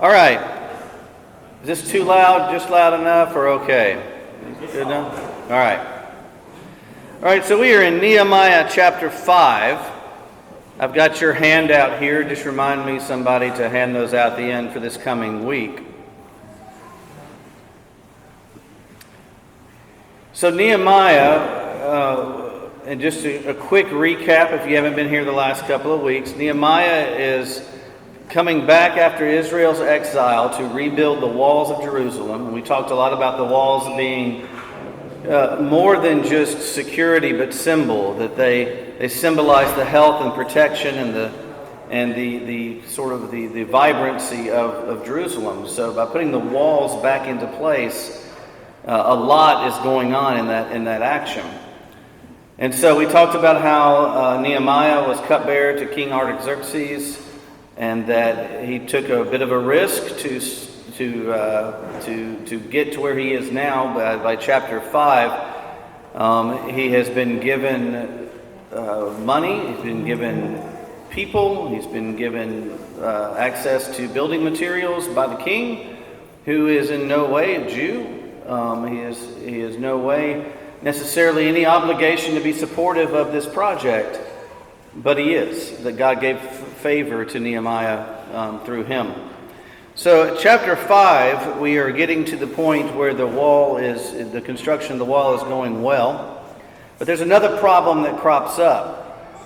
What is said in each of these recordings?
All right. Is this too loud? Just loud enough or okay? Good enough? All right. All right, so we are in Nehemiah chapter 5. I've got your handout here. Just remind me somebody to hand those out at the end for this coming week. So Nehemiah, and just a quick recap if you haven't been here the last couple of weeks, Nehemiah is coming back after Israel's exile to rebuild the walls of Jerusalem. And we talked a lot about the walls being more than just security, but symbol, that they symbolize the health and protection and the sort of the vibrancy of Jerusalem. So by putting the walls back into place, a lot is going on in that action. And so we talked about how Nehemiah was cupbearer to King Artaxerxes, and that he took a bit of a risk to get to where he is now. By chapter 5, he has been given money, he's been given people, he's been given access to building materials by the king, who is in no way a Jew. He has no way necessarily any obligation to be supportive of this project, but he is, that God gave favor to Nehemiah through him. So chapter 5, we are getting to the point where the construction of the wall is going well, but there's another problem that crops up.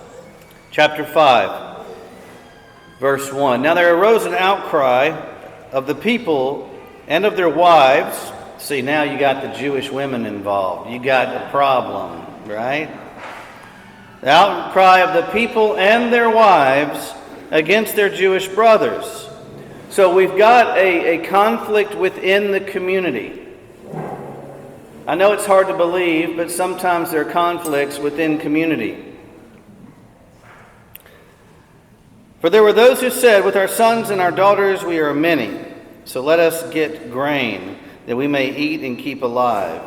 Chapter 5, verse 1. Now there arose an outcry of the people and of their wives. See, now you got the Jewish women involved. You got a problem, right? The outcry of the people and their wives against their Jewish brothers. So we've got a conflict within the community. I know it's hard to believe, but sometimes there are conflicts within community. For there were those who said, with our sons and our daughters we are many, so let us get grain, that we may eat and keep alive.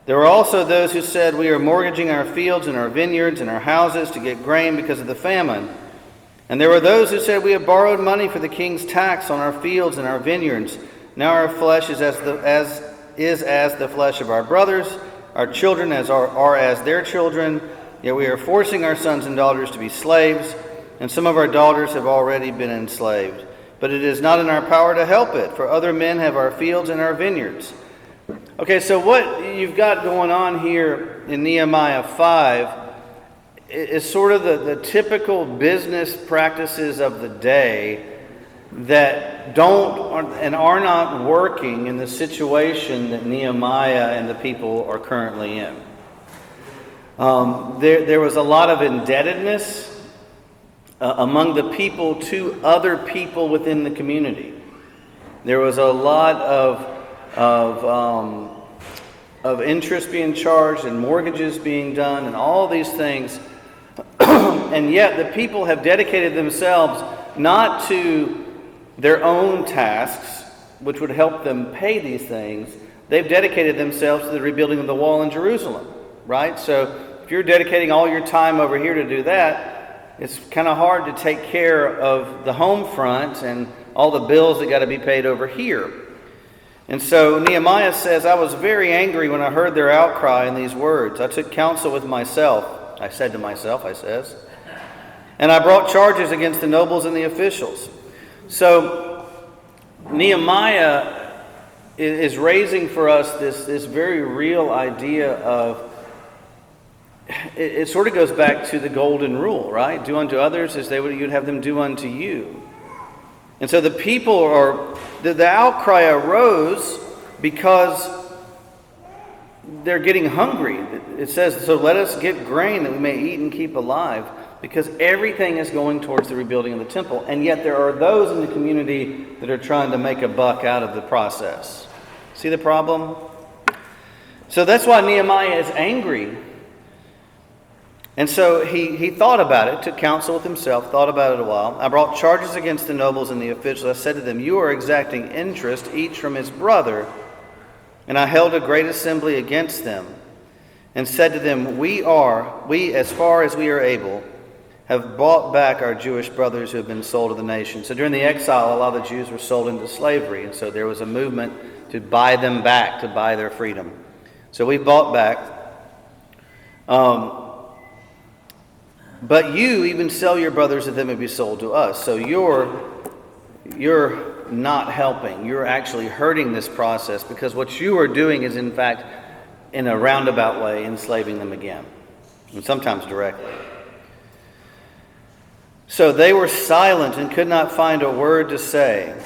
There were also those who said, we are mortgaging our fields and our vineyards and our houses to get grain because of the famine. And there were those who said, we have borrowed money for the king's tax on our fields and our vineyards. Now our flesh is as the flesh of our brothers, our children are as their children. Yet we are forcing our sons and daughters to be slaves, and some of our daughters have already been enslaved. But it is not in our power to help it, for other men have our fields and our vineyards. Okay, so what you've got going on here in Nehemiah 5 is sort of the typical business practices of the day that don't and are not working in the situation that Nehemiah and the people are currently in. There was a lot of indebtedness among the people to other people within the community. There was a lot of interest being charged and mortgages being done and all these things. And yet the people have dedicated themselves not to their own tasks, which would help them pay these things. They've dedicated themselves to the rebuilding of the wall in Jerusalem, right? So if you're dedicating all your time over here to do that, it's kind of hard to take care of the home front and all the bills that got to be paid over here. And so Nehemiah says, I was very angry when I heard their outcry in these words. I took counsel with myself. I said to myself, I says, and I brought charges against the nobles and the officials. So Nehemiah is raising for us this very real idea of, it sort of goes back to the golden rule, right? Do unto others as you'd have them do unto you. And so the people the outcry arose because they're getting hungry. It says, so let us get grain that we may eat and keep alive, because everything is going towards the rebuilding of the temple. And yet there are those in the community that are trying to make a buck out of the process. See the problem? So that's why Nehemiah is angry. And so he thought about it, took counsel with himself, thought about it a while. I brought charges against the nobles and the officials. I said to them, you are exacting interest, each from his brother. And I held a great assembly against them and said to them, we, as far as we are able, have bought back our Jewish brothers who have been sold to the nation. So during the exile, a lot of the Jews were sold into slavery, and so there was a movement to buy them back, to buy their freedom. So we bought back. But you even sell your brothers that they may be sold to us. So you're not helping. You're actually hurting this process, because what you are doing is, in fact, in a roundabout way, enslaving them again, and sometimes directly. So they were silent and could not find a word to say.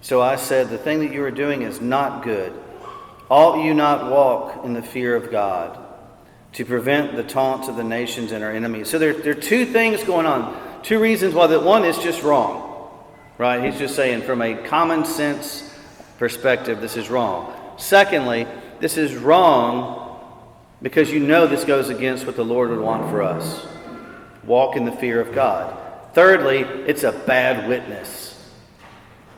So I said, the thing that you are doing is not good. Ought you not walk in the fear of God, to prevent the taunts of the nations and our enemies? So there are two things going on. Two reasons why. That one is just wrong, right? He's just saying from a common sense perspective, this is wrong. Secondly, this is wrong because you know this goes against what the Lord would want for us. Walk in the fear of God. Thirdly, it's a bad witness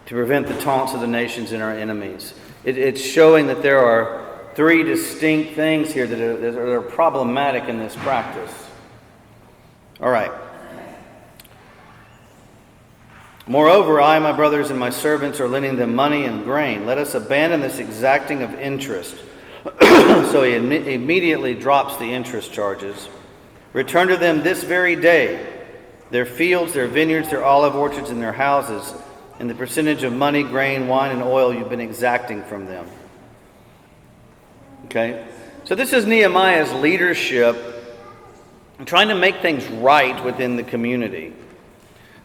to prevent the taunts of the nations and our enemies. It's showing that there are three distinct things here that are problematic in this practice. All right. Moreover, I, my brothers, and my servants are lending them money and grain. Let us abandon this exacting of interest. So he immediately drops the interest charges. Return to them this very day their fields, their vineyards, their olive orchards, and their houses, and the percentage of money, grain, wine, and oil you've been exacting from them. Okay? So this is Nehemiah's leadership trying to make things right within the community.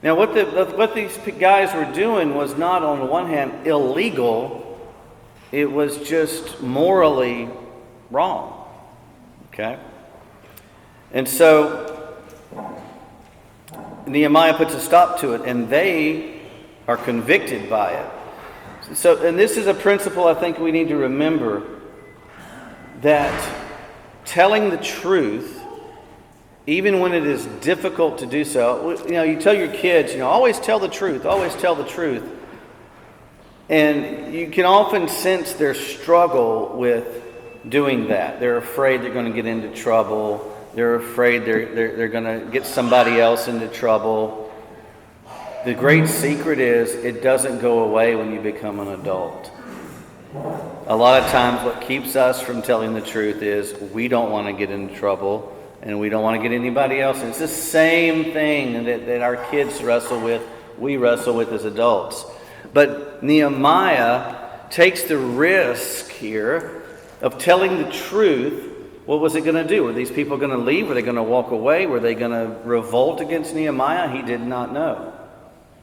Now, what these guys were doing was not, on the one hand, illegal. It was just morally wrong. Okay? And so Nehemiah puts a stop to it, and they are convicted by it. So, and this is a principle I think we need to remember, that telling the truth, even when it is difficult to do so, you tell your kids, always tell the truth, always tell the truth. And you can often sense their struggle with doing that. They're afraid they're going to get into trouble. They're afraid they're going to get somebody else into trouble. The great secret is it doesn't go away when you become an adult. A lot of times what keeps us from telling the truth is we don't want to get into trouble, and we don't want to get anybody else. And it's the same thing that our kids wrestle with, we wrestle with as adults. But Nehemiah takes the risk here of telling the truth. What was it going to do? Were these people going to leave? Were they going to walk away? Were they going to revolt against Nehemiah? He did not know.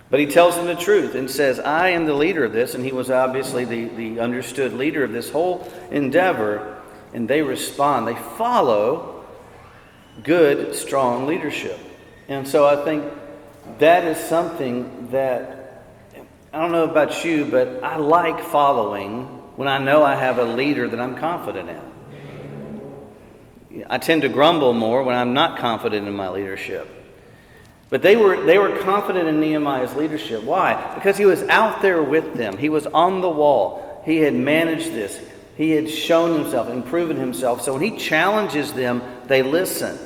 But he tells them the truth and says, I am the leader of this. And he was obviously the understood leader of this whole endeavor. And they respond. They follow good, strong leadership. And so I think that is something that, I don't know about you, but I like following when I know I have a leader that I'm confident in. I tend to grumble more when I'm not confident in my leadership. But they were confident in Nehemiah's leadership. Why? Because he was out there with them. He was on the wall. He had managed this. He had shown himself and proven himself. So when he challenges them, they listen.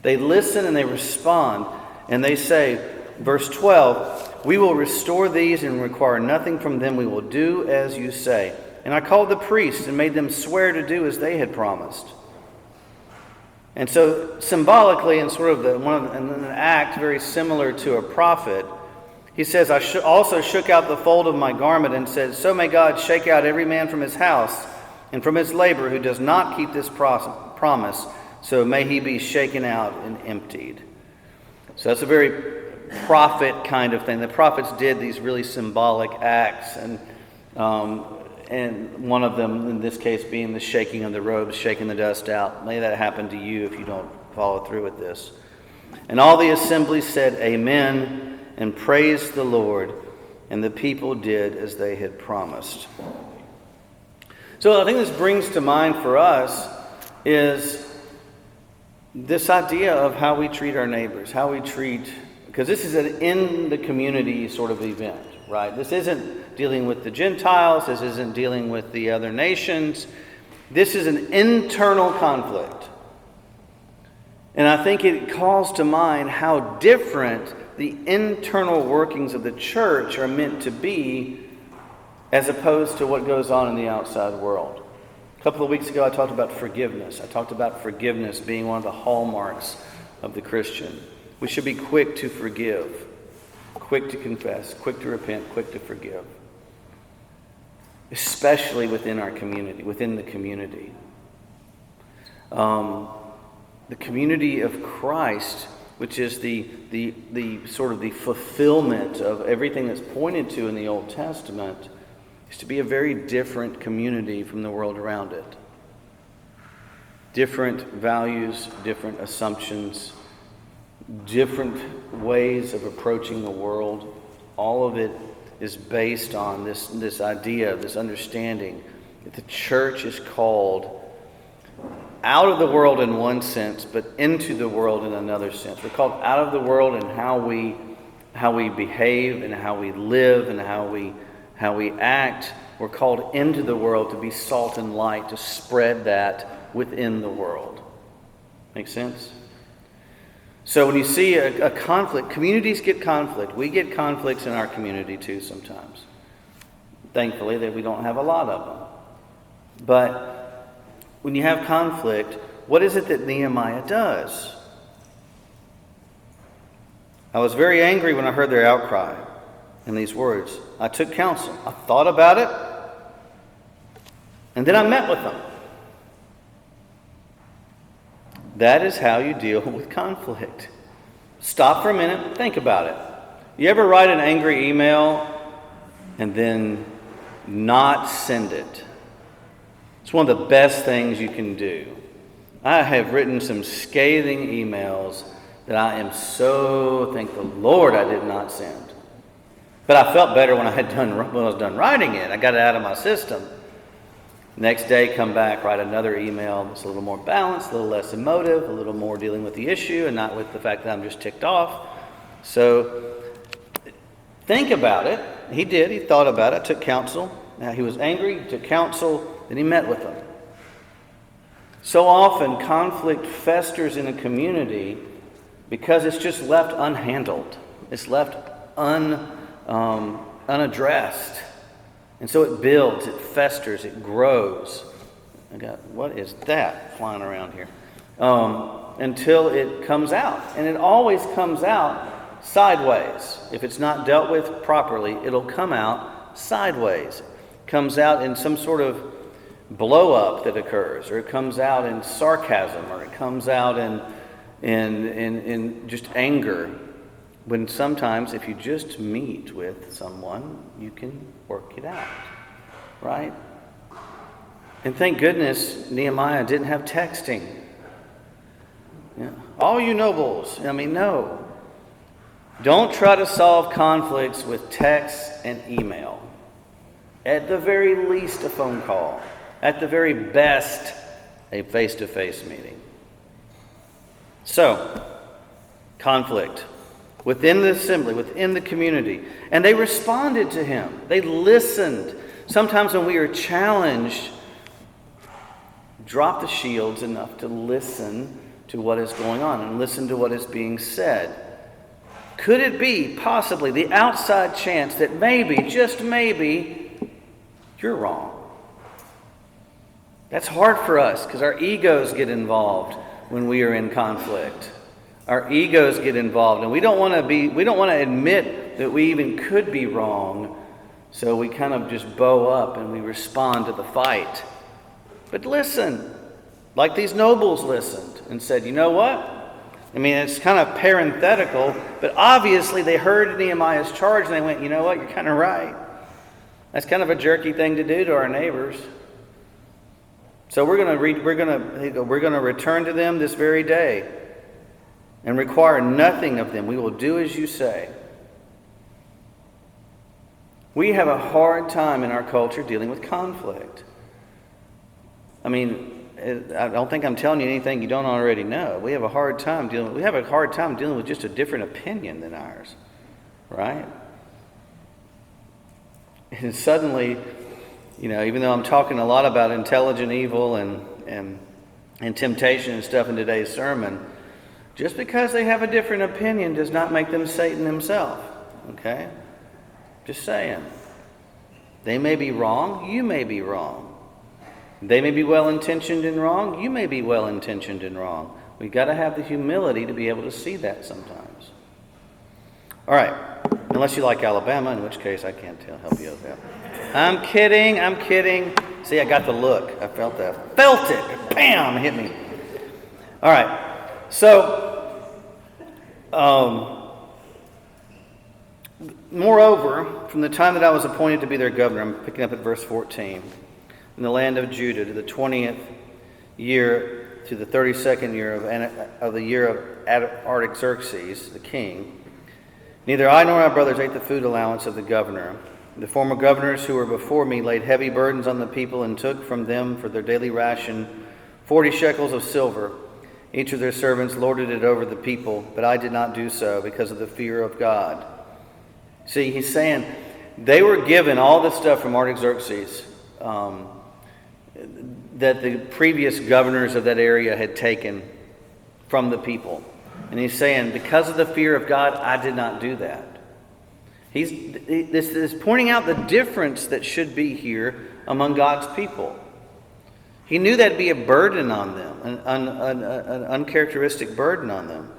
They listen and they respond. And they say, verse 12, we will restore these and require nothing from them. We will do as you say. And I called the priests and made them swear to do as they had promised. And so symbolically, in sort of an act very similar to a prophet, he says, I also shook out the fold of my garment and said, so may God shake out every man from his house and from his labor who does not keep this promise, so may he be shaken out and emptied. So that's a very prophet kind of thing. The prophets did these really symbolic acts, and one of them, in this case, being the shaking of the robes, shaking the dust out. May that happen to you if you don't follow through with this. And all the assembly said, Amen, and praised the Lord. And the people did as they had promised. So I think this brings to mind for us is this idea of how we treat our neighbors, how we treat, because this is an in the community sort of event, right? This isn't dealing with the Gentiles. This isn't dealing with the other nations. This is an internal conflict. And I think it calls to mind how different the internal workings of the church are meant to be as opposed to what goes on in the outside world. A couple of weeks ago, I talked about forgiveness. I talked about forgiveness being one of the hallmarks of the Christian. We should be quick to forgive, quick to confess, quick to repent, quick to forgive. Especially within our community, within the community. The community of Christ, which is the sort of the fulfillment of everything that's pointed to in the Old Testament, is to be a very different community from the world around it. Different values, different assumptions, different ways of approaching the world. All of it is based on this idea, this understanding that the church is called out of the world in one sense, but into the world in another sense. We're called out of the world in how we behave and how we live and how we act. We're called into the world to be salt and light, to spread that within the world. Make sense? So when you see a conflict, communities get conflict. We get conflicts in our community too sometimes. Thankfully that we don't have a lot of them. But when you have conflict, what is it that Nehemiah does? I was very angry when I heard their outcry in these words. I took counsel. I thought about it. And then I met with them. That is how you deal with conflict. Stop for a minute. Think about it. You ever write an angry email and then not send it? It's one of the best things you can do. I have written some scathing emails that I am so thank the Lord I did not send. But I felt better when I was done writing it. I got it out of my system. Next day, come back, write another email that's a little more balanced, a little less emotive, a little more dealing with the issue and not with the fact that I'm just ticked off. So think about it. He did. He thought about it, took counsel. Now he was angry, he took counsel. Then he met with them. So often conflict festers in a community because it's just left unhandled. It's left unaddressed. And so it builds, it festers, it grows. What is that flying around here? Until it comes out. And it always comes out sideways. If it's not dealt with properly, it'll come out sideways. Comes out in some sort of blow up that occurs, or it comes out in sarcasm, or it comes out in just anger, when sometimes if you just meet with someone you can work it out, right? And thank goodness Nehemiah didn't have texting. Yeah. All you nobles, no. Don't try to solve conflicts with text and email. At the very least a phone call. At the very best, a face-to-face meeting. So, conflict within the assembly, within the community. And they responded to him. They listened. Sometimes when we are challenged, drop the shields enough to listen to what is going on and listen to what is being said. Could it be possibly the outside chance that maybe, just maybe, you're wrong? That's hard for us because our egos get involved when we are in conflict. Our egos get involved, and we don't want to admit that we even could be wrong. So we kind of just bow up and we respond to the fight. But listen, like these nobles listened and said, you know what? It's kind of parenthetical, but obviously they heard Nehemiah's charge and they went, you know what? You're kind of right. That's kind of a jerky thing to do to our neighbors. So we're going to return to them this very day and require nothing of them. We will do as you say. We have a hard time in our culture dealing with conflict. I don't think I'm telling you anything you don't already know. We have a hard time dealing with just a different opinion than ours, right? And suddenly, even though I'm talking a lot about intelligent evil and temptation and stuff in today's sermon, Just because they have a different opinion does not make them Satan himself. Okay? Just saying. They may be wrong. You may be wrong. They may be well-intentioned and wrong. You may be well-intentioned and wrong. We've got to have the humility to be able to see that sometimes. All right. Unless you like Alabama, in which case I can't help you with that. I'm kidding. See, I got the look. I felt that. Felt it. Bam! Hit me. All right. So, moreover, from the time that I was appointed to be their governor, I'm picking up at verse 14, in the land of Judah, to the 20th year, to the 32nd year of the year of Artaxerxes, the king, neither I nor my brothers ate the food allowance of the governor. The former governors who were before me laid heavy burdens on the people and took from them for their daily ration 40 shekels of silver. Each of their servants lorded it over the people, but I did not do so because of the fear of God. See, he's saying they were given all this stuff from Artaxerxes that the previous governors of that area had taken from the people. And he's saying, because of the fear of God, I did not do that. This is pointing out the difference that should be here among God's people. He knew that'd be a burden on them, an uncharacteristic burden on them.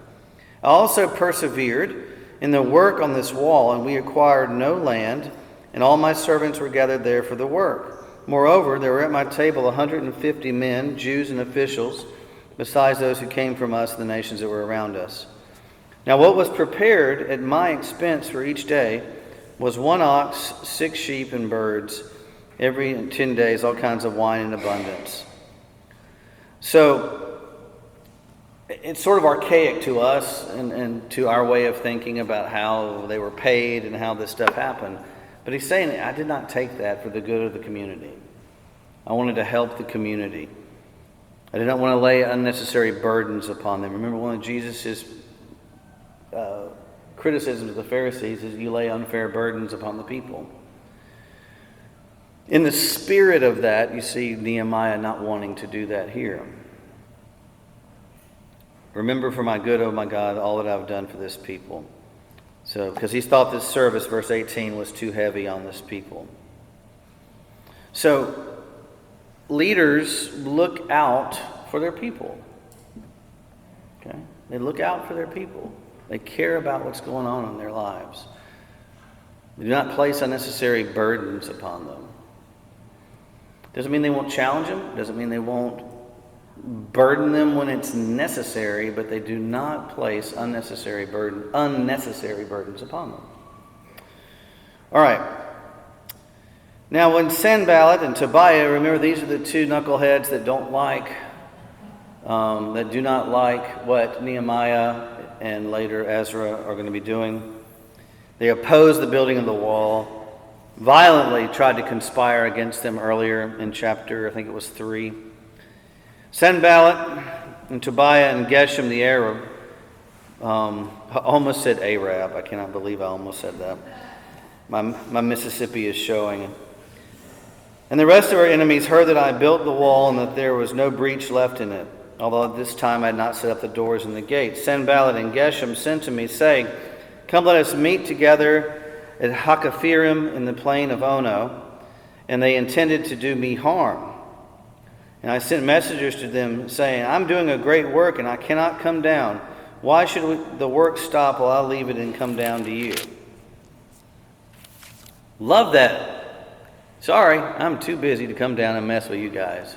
I also persevered in the work on this wall, and we acquired no land, and all my servants were gathered there for the work. Moreover, there were at my table 150 men, Jews and officials, besides those who came from us, the nations that were around us. Now what was prepared at my expense for each day was 1 ox, 6 sheep and birds, every 10 days, all kinds of wine in abundance. So it's sort of archaic to us and to our way of thinking about how they were paid and how this stuff happened. But he's saying, I did not take that for the good of the community. I wanted to help the community. I did not want to lay unnecessary burdens upon them. Remember, one of Jesus' criticisms of the Pharisees is you lay unfair burdens upon the people. In the spirit of that, you see Nehemiah not wanting to do that here. Remember for my good, oh my God, all that I've done for this people. So, because he thought this service, verse 18, was too heavy on this people. So, leaders look out for their people. Okay? They look out for their people. They care about what's going on in their lives. They do not place unnecessary burdens upon them. Doesn't mean they won't challenge them. Doesn't mean they won't burden them when it's necessary, but they do not place unnecessary burdens upon them. All right. Now, when Sanballat and Tobiah, remember these are the two knuckleheads that do not like what Nehemiah and later Ezra are going to be doing. They opposed the building of the wall, violently tried to conspire against them earlier in chapter, I think it was 3. Sanballat and Tobiah and Geshem the Arab, I almost said Arab. I cannot believe I almost said that. My Mississippi is showing. And the rest of our enemies heard that I built the wall and that there was no breach left in it, although at this time I had not set up the doors and the gates. Sanballat and Geshem sent to me, saying, Come, let us meet together at Hakaphirim in the plain of Ono. And they intended to do me harm. And I sent messengers to them, saying, I'm doing a great work, and I cannot come down. Why should the work stop while I leave it and come down to you? Love that. Sorry, I'm too busy to come down and mess with you guys.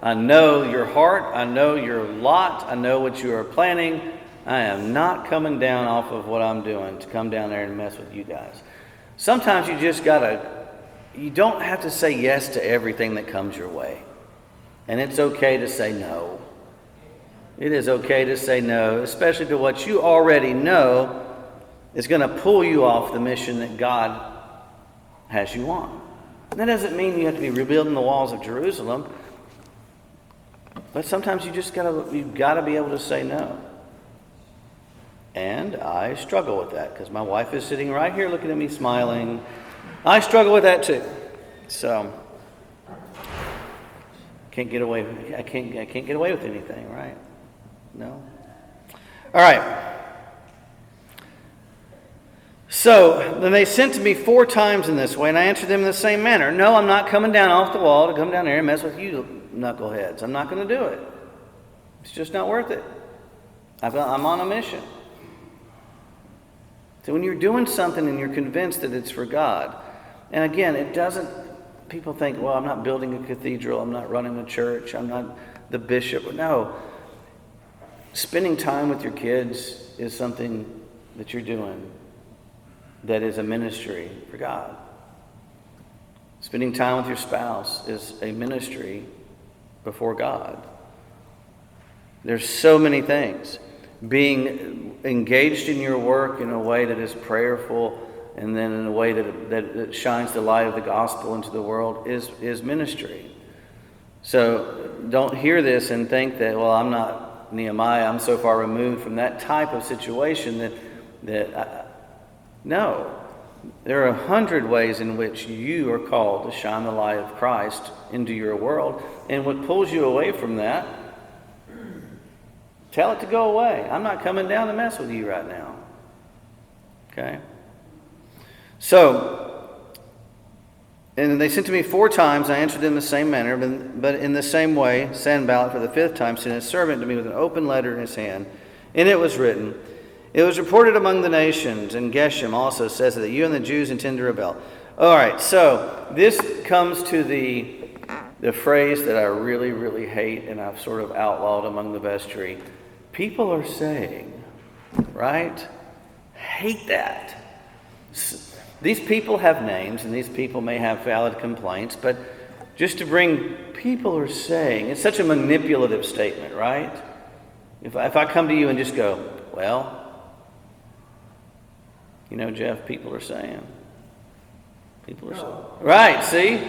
I know your heart. I know your lot. I know what you are planning. I am not coming down off of what I'm doing to come down there and mess with you guys. Sometimes you don't have to say yes to everything that comes your way. And it's okay to say no. It is okay to say no, especially to what you already know is going to pull you off the mission that God has you on. And that doesn't mean you have to be rebuilding the walls of Jerusalem. But sometimes you've got to be able to say no. And I struggle with that because my wife is sitting right here looking at me smiling. I struggle with that too. So I can't get away with anything, right? No. All right. So then they sent to me 4 times in this way, and I answered them in the same manner. No, I'm not coming down off the wall to come down here and mess with you knuckleheads. I'm not going to do it. It's just not worth it. I'm on a mission. So when you're doing something and you're convinced that it's for God, and again, it doesn't, people think, well, I'm not building a cathedral, I'm not running a church, I'm not the bishop. No. Spending time with your kids is something that you're doing that is a ministry for God. Spending time with your spouse is a ministry before God. There's so many things. Being engaged in your work in a way that is prayerful and then in a way that shines the light of the gospel into the world is ministry. So don't hear this and think that, well, I'm not Nehemiah, I'm so far removed from that type of situation no. There are 100 ways in which you are called to shine the light of Christ into your world. And what pulls you away from that, tell it to go away. I'm not coming down to mess with you right now. Okay? So, and they sent to me 4 times. I answered them in the same manner. But in the same way, Sanballat for the 5th time sent his servant to me with an open letter in his hand. In it was written, it was reported among the nations, and Geshem also says that you and the Jews intend to rebel. All right, so this comes to the phrase that I really, really hate, and I've sort of outlawed among the vestry. People are saying, right? Hate that. These people have names, and these people may have valid complaints, but just to bring people are saying, it's such a manipulative statement, right? If I come to you and just go, well, you know, Jeff, people are saying. People are saying. Right, see?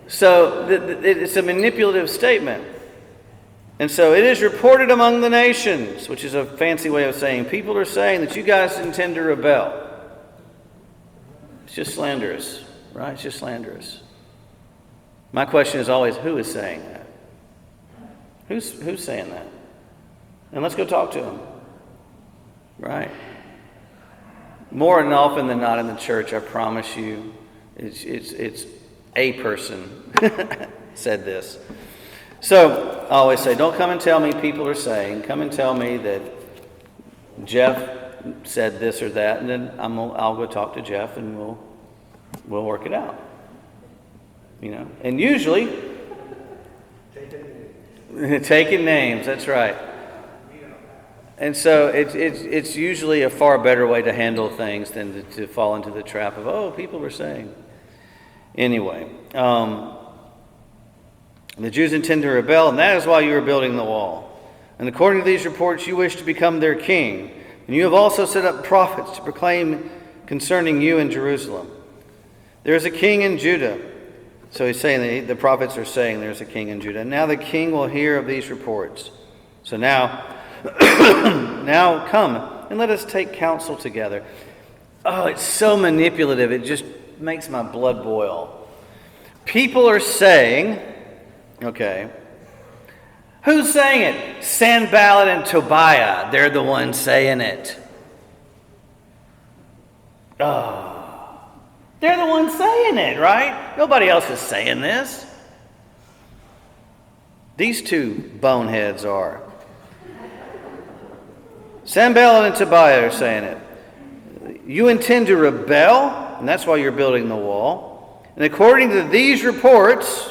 So it's a manipulative statement. And so it is reported among the nations, which is a fancy way of saying people are saying that you guys intend to rebel. It's just slanderous, right? It's just slanderous. My question is always, who is saying that? Who's saying that? And let's go talk to them. Right? More than often than not in the church, I promise you, it's a person said this. So I always say, don't come and tell me people are saying. Come and tell me that Jeff said this or that, and then I'll go talk to Jeff, and we'll work it out. You know, and usually taking names. That's right. And so it's usually a far better way to handle things than to fall into the trap of, oh, people are saying. Anyway, the Jews intend to rebel, and that is why you are building the wall. And according to these reports, you wish to become their king. And you have also set up prophets to proclaim concerning you in Jerusalem. There is a king in Judah. So he's saying, the prophets are saying there's a king in Judah. And now the king will hear of these reports. So now come and let us take counsel together. Oh, it's so manipulative. It just makes my blood boil. People are saying, okay, who's saying it? Sanballat and Tobiah. They're the ones saying it. Oh, they're the ones saying it, right? Nobody else is saying this. These 2 boneheads are. Sanballat and Tobiah are saying it. You intend to rebel, and that's why you're building the wall. And according to these reports,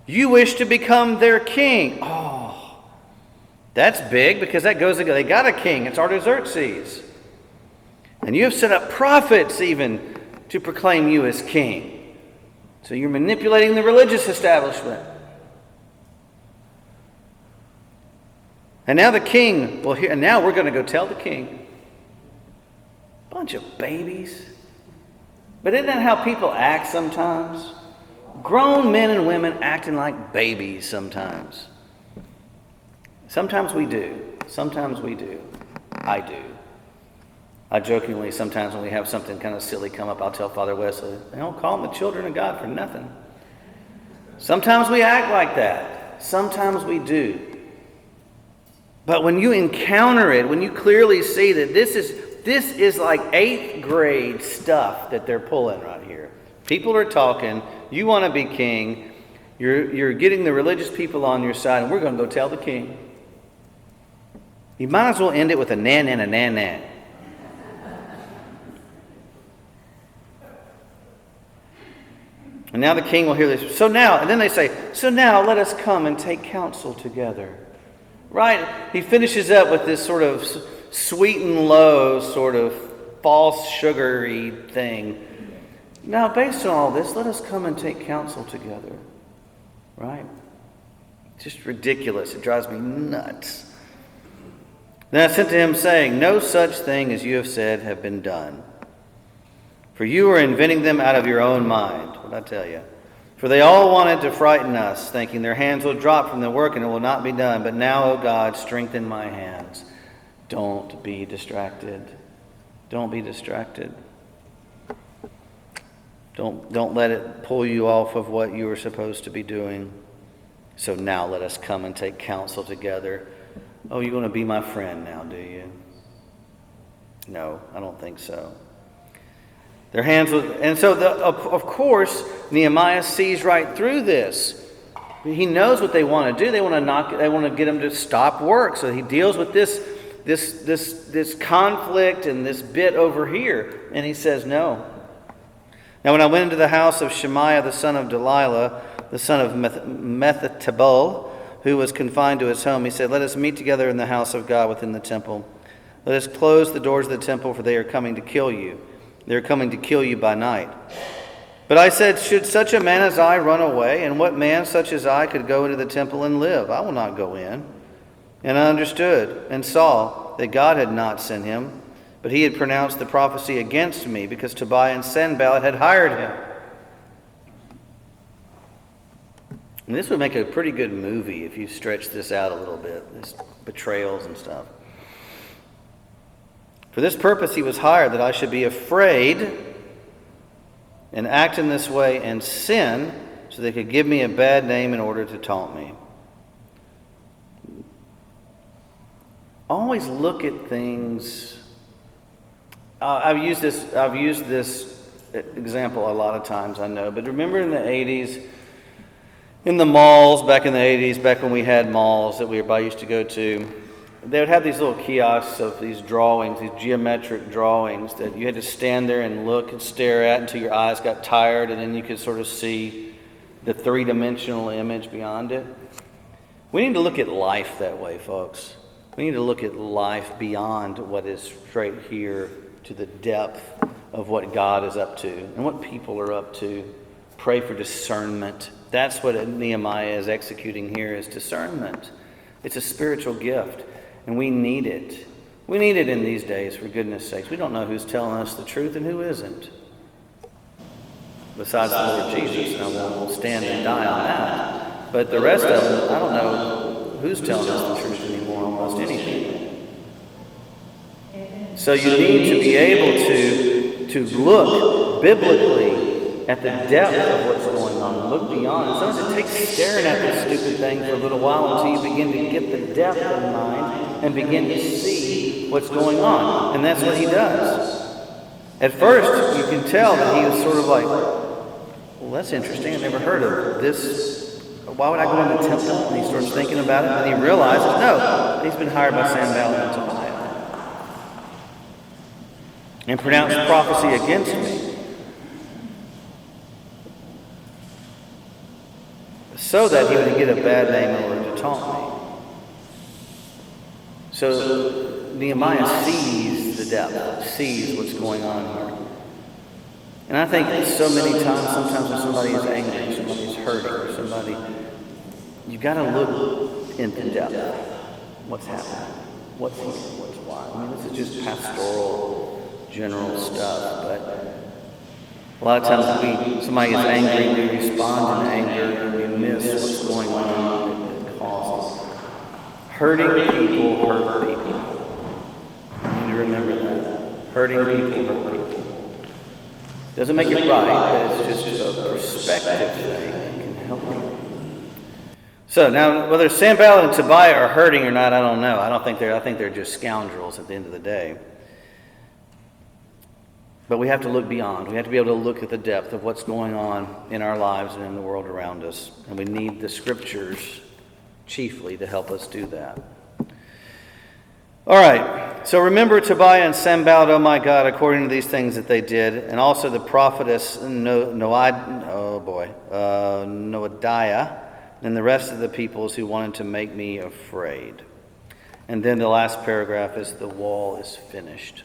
you wish to become their king. Oh, that's big, because that goes again. They got a king. It's Artaxerxes. And you have set up prophets even to proclaim you as king. So you're manipulating the religious establishment. And now the king will hear, and now we're going to go tell the king. Bunch of babies. But isn't that how people act sometimes? Grown men and women acting like babies sometimes. Sometimes we do. Sometimes we do. I do. I jokingly, sometimes when we have something kind of silly come up, I'll tell Father Wesley, they don't call them the children of God for nothing. Sometimes we act like that. Sometimes we do. But when you encounter it, when you clearly see that this is like 8th grade stuff that they're pulling right here. People are talking, you want to be king, you're getting the religious people on your side, and we're going to go tell the king. You might as well end it with a nan and a nan nan. And now the king will hear this. And then they say, so now let us come and take counsel together. Right? He finishes up with this sort of sweet and low, sort of false sugary thing. Now, based on all this, let us come and take counsel together. Right? Just ridiculous. It drives me nuts. Then I sent to him saying, no such thing as you have said have been done. For you are inventing them out of your own mind. What I tell you. For they all wanted to frighten us, thinking their hands will drop from the work and it will not be done. But now, O God, strengthen my hands. Don't be distracted. Don't be distracted. Don't let it pull you off of what you were supposed to be doing. So now let us come and take counsel together. Oh, you're going to be my friend now, do you? No, I don't think so. Their hands will, and so of course Nehemiah sees right through this. He knows what they want to do. They want to get him to stop work. So he deals with this conflict and this bit over here, and he says no. Now when I went into the house of Shemaiah the son of Delilah, the son of Methatabel, who was confined to his home, he said, let us meet together in the house of God within the temple. Let us close the doors of the temple, for they are coming to kill you. They are coming to kill you by night. But I said, should such a man as I run away? And what man such as I could go into the temple and live? I will not go in. And I understood and saw that God had not sent him, but he had pronounced the prophecy against me, because Tobiah and Sanballat had hired him. And this would make a pretty good movie if you stretch this out a little bit, this betrayals and stuff. For this purpose he was hired, that I should be afraid and act in this way and sin, so they could give me a bad name in order to taunt me. Always look at things. I've used this example a lot of times, I know. But remember in the 80s, in the malls, back in the 80s, back when we had malls that I used to go to, they would have these little kiosks of these drawings, these geometric drawings that you had to stand there and look and stare at until your eyes got tired, and then you could sort of see the three-dimensional image beyond it. We need to look at life that way, folks. We need to look at life beyond what is straight here to the depth of what God is up to and what people are up to. Pray for discernment. That's what Nehemiah is executing here, is discernment. It's a spiritual gift. And we need it. We need it in these days, for goodness sakes. We don't know who's telling us the truth and who isn't. Besides the Lord Jesus, and I won't stand and die on that. But the rest of them, I don't know who's telling us the truth anymore, almost anything. So you need to be able to look biblically at the depth of what's going on. Look beyond. Sometimes it takes staring at this stupid thing for a little while until you begin to get the depth in mind and begin to see what's going on. And that's what he does. At first, you can tell that he was sort of like, well, that's interesting. I never heard of this. Why would I go in the temple? And he starts thinking about it, and he realizes, no, he's been hired by Sanballat and Tobiah and pronounced prophecy against me, so that he would get a bad name in order to taunt me. So Nehemiah sees the depth, sees what's going on here. And I think so many times, sometimes when somebody is angry, somebody's hurting, or somebody, you've got to look into depth. What's happening? What's here? What's why? I mean, this is just pastoral, general stuff, but a lot of times when somebody is angry, we respond in anger, and we miss what's going on that causes. Hurting people hurt people. You need to remember that. Hurting people hurt people. Doesn't make it right, but it's just a perspective thing that can help you. So now, whether Sanballat and Tobiah are hurting or not, I don't know. I think they're just scoundrels at the end of the day. But we have to look beyond. We have to be able to look at the depth of what's going on in our lives and in the world around us. And we need the scriptures chiefly to help us do that. All right. So remember Tobiah and Sanballat, oh my God, according to these things that they did, and also the prophetess Noadiah, and the rest of the peoples who wanted to make me afraid. And then the last paragraph is the wall is finished.